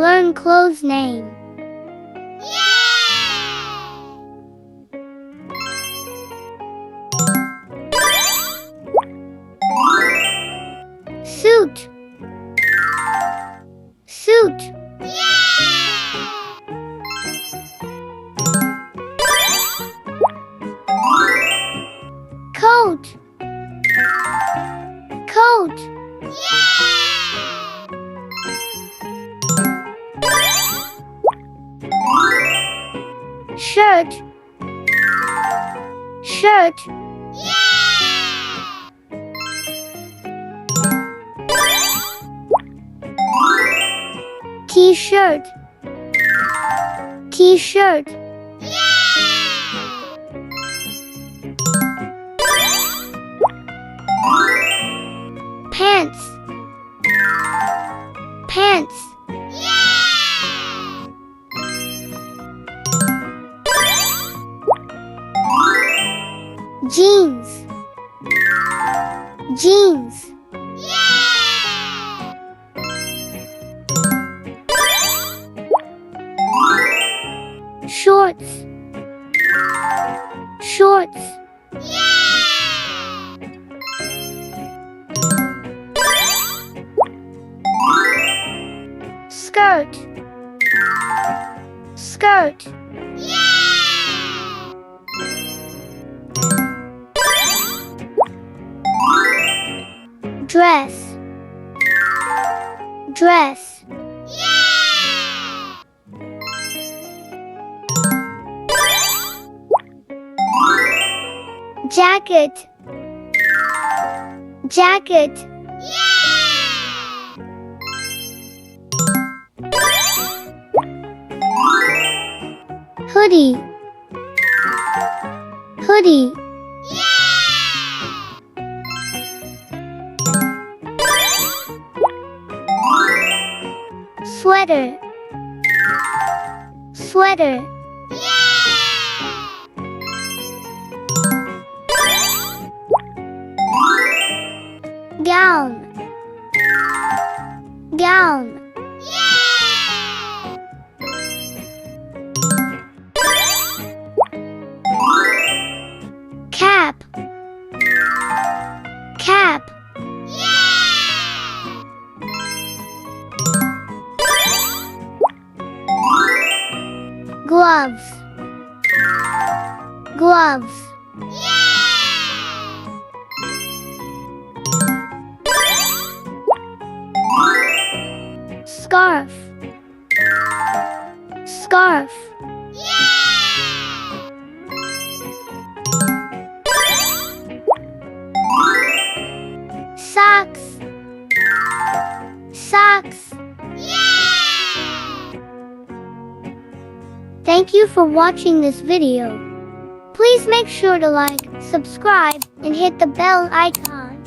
learn clothes name. Suit. Suit. Coat. Coat. Shirt. Shirt. T-shirt. T-shirt. Pants. Pants. Jeans. Jeans. Shorts. Shorts. Skirt. Skirt. Dress. Dress. Jacket. Jacket. Hoodie. Hoodie. Sweater. Sweater. Gown. Gown. Cap. Cap. Gloves. Gloves. Scarf. Scarf. Socks. Socks. Thank you for watching this video. Please make sure to like, subscribe, and hit the bell icon.